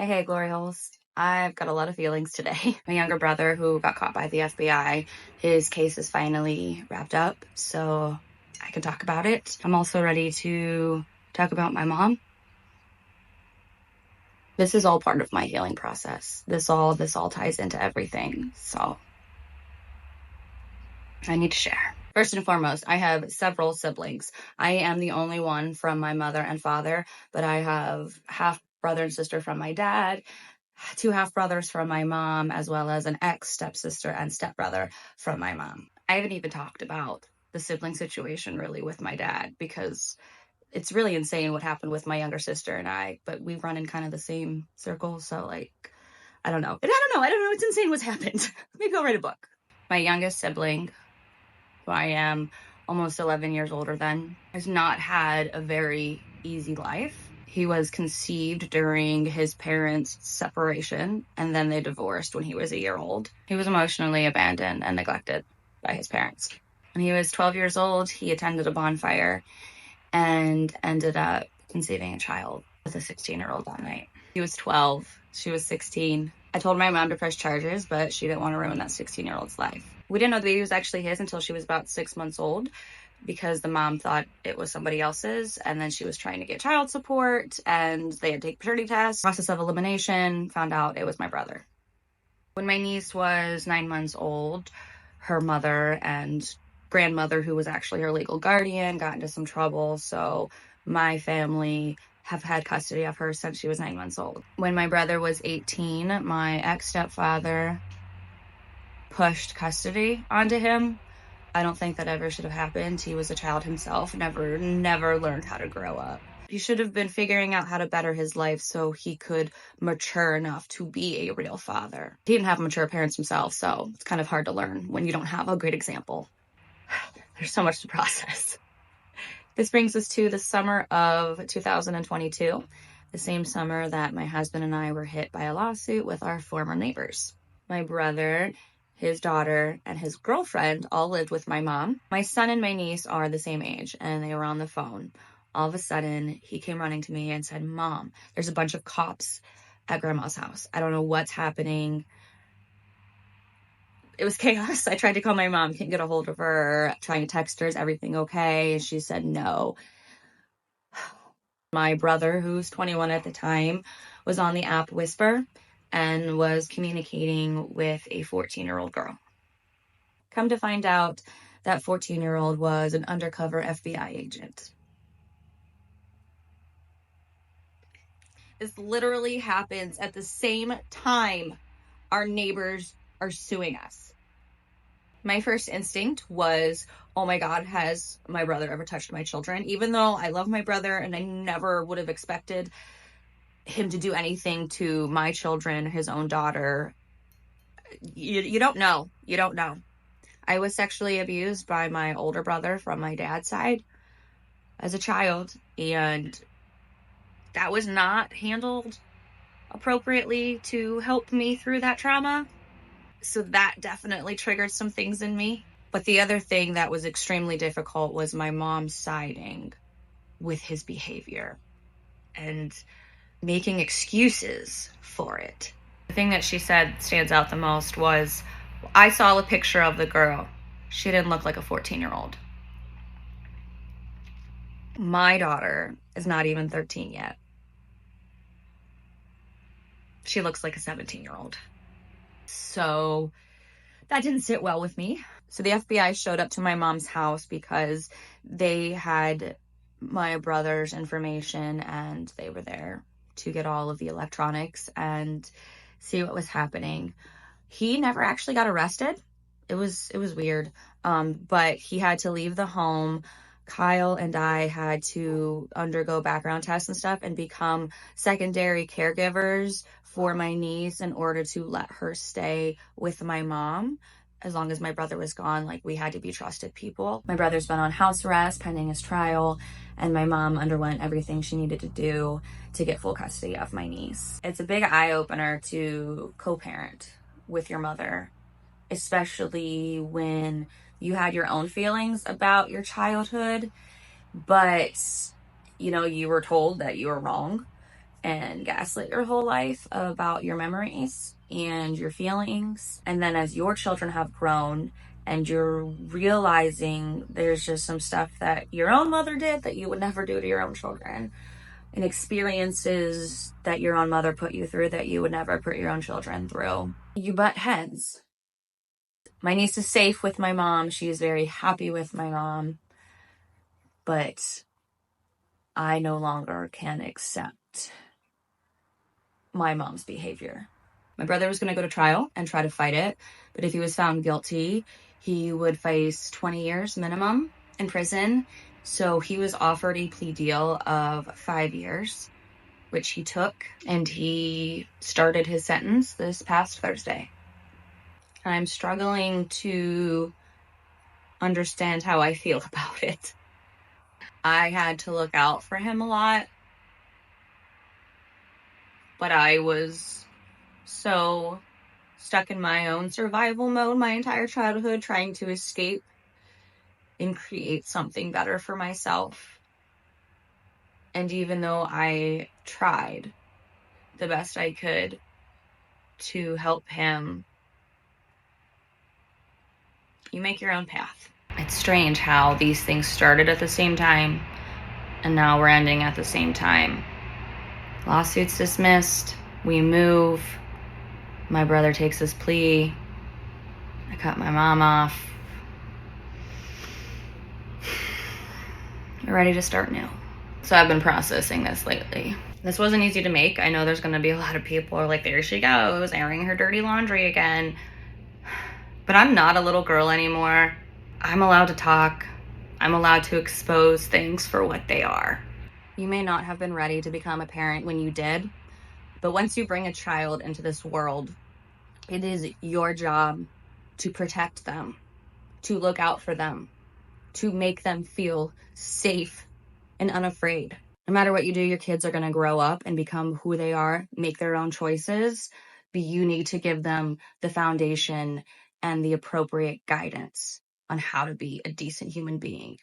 Hey, Glory Holes. I've got a lot of feelings today. My younger brother, who got caught by the FBI, his case is finally wrapped up, so I can talk about it. I'm also ready to talk about my mom. This is all part of my healing process. This all ties into everything, so I need to share. First and foremost, I have several siblings. I am the only one from my mother and father, but I have half brother and sister from my dad, two half brothers from my mom, as well as an ex stepsister and stepbrother from my mom. I haven't even talked about the sibling situation really with my dad because it's really insane what happened with my younger sister and I, but we run in kind of the same circle. So, like, I don't know. It's insane what's happened. Maybe I'll write a book. My youngest sibling, who I am almost 11 years older than, has not had a very easy life. He was conceived during his parents' separation, and then they divorced when he was a year old. He was emotionally abandoned and neglected by his parents. When he was 12 years old, he attended a bonfire and ended up conceiving a child with a 16-year-old that night. He was 12, she was 16. I told my mom to press charges, but she didn't want to ruin that 16-year-old's life. We didn't know the baby was actually his until she was about 6 months old because the mom thought it was somebody else's, and then she was trying to get child support, and they had to take paternity tests. Process of elimination, found out it was my brother. When my niece was 9 months old, her mother and grandmother, who was actually her legal guardian, got into some trouble, so my family have had custody of her since she was 9 months old. When my brother was 18, my ex-stepfather pushed custody onto him. I don't think that ever should have happened. He was a child himself, never learned how to grow up. He should have been figuring out how to better his life so he could mature enough to be a real father. He didn't have mature parents himself, so it's kind of hard to learn when you don't have a great example. There's so much to process. This brings us to the summer of 2022, the same summer that my husband and I were hit by a lawsuit with our former neighbors. My brother, his daughter, and his girlfriend all lived with my mom. My son and my niece are the same age, and they were on the phone. All of a sudden, he came running to me and said, "Mom, there's a bunch of cops at Grandma's house. I don't know what's happening." It was chaos. I tried to call my mom, can't get a hold of her, trying to text her, "Is everything okay?" And she said no. My brother, who's 21 at the time, was on the app Whisper and was communicating with a 14-year-old girl. Come to find out, that 14-year-old was an undercover FBI agent. This literally happens at the same time our neighbors are suing us. My first instinct was, oh my God, has my brother ever touched my children? Even though I love my brother and I never would have expected him to do anything to my children, his own daughter, you don't know. You don't know. I was sexually abused by my older brother from my dad's side as a child, and that was not handled appropriately to help me through that trauma. So that definitely triggered some things in me. But the other thing that was extremely difficult was my mom siding with his behavior and making excuses for it. The thing that she said stands out the most was, I saw a picture of the girl. She didn't look like a 14-year-old. My daughter is not even 13 yet. She looks like a 17-year-old. So that didn't sit well with me. So the FBI showed up to my mom's house because they had my brother's information, and they were there to get all of the electronics and see what was happening. He never actually got arrested. It was weird. But he had to leave the home. Kyle and I had to undergo background tests and stuff and become secondary caregivers for my niece in order to let her stay with my mom. As long as my brother was gone, like, we had to be trusted people. My brother's been on house arrest pending his trial, and my mom underwent everything she needed to do to get full custody of my niece. It's a big eye-opener to co-parent with your mother, especially when you had your own feelings about your childhood, but you were told that you were wrong, and gaslit your whole life about your memories and your feelings. And then as your children have grown and you're realizing there's just some stuff that your own mother did that you would never do to your own children, and experiences that your own mother put you through that you would never put your own children through, you butt heads. My niece is safe with my mom. She is very happy with my mom. But I no longer can accept my mom's behavior. My brother was going to go to trial and try to fight it, but if he was found guilty, he would face 20 years minimum in prison. So he was offered a plea deal of 5 years, which he took, and he started his sentence this past Thursday. I'm struggling to understand how I feel about it. I had to look out for him a lot, but I was so stuck in my own survival mode my entire childhood, trying to escape and create something better for myself. And even though I tried the best I could to help him, you make your own path. It's strange how these things started at the same time and now we're ending at the same time. Lawsuit's dismissed, we move, my brother takes his plea, I cut my mom off. We're ready to start new. So I've been processing this lately. This wasn't easy to make. I know there's gonna be a lot of people who are like, there she goes, airing her dirty laundry again. But I'm not a little girl anymore. I'm allowed to talk. I'm allowed to expose things for what they are. You may not have been ready to become a parent when you did, but once you bring a child into this world, it is your job to protect them, to look out for them, to make them feel safe and unafraid. No matter what you do, your kids are going to grow up and become who they are, make their own choices, but you need to give them the foundation and the appropriate guidance on how to be a decent human being.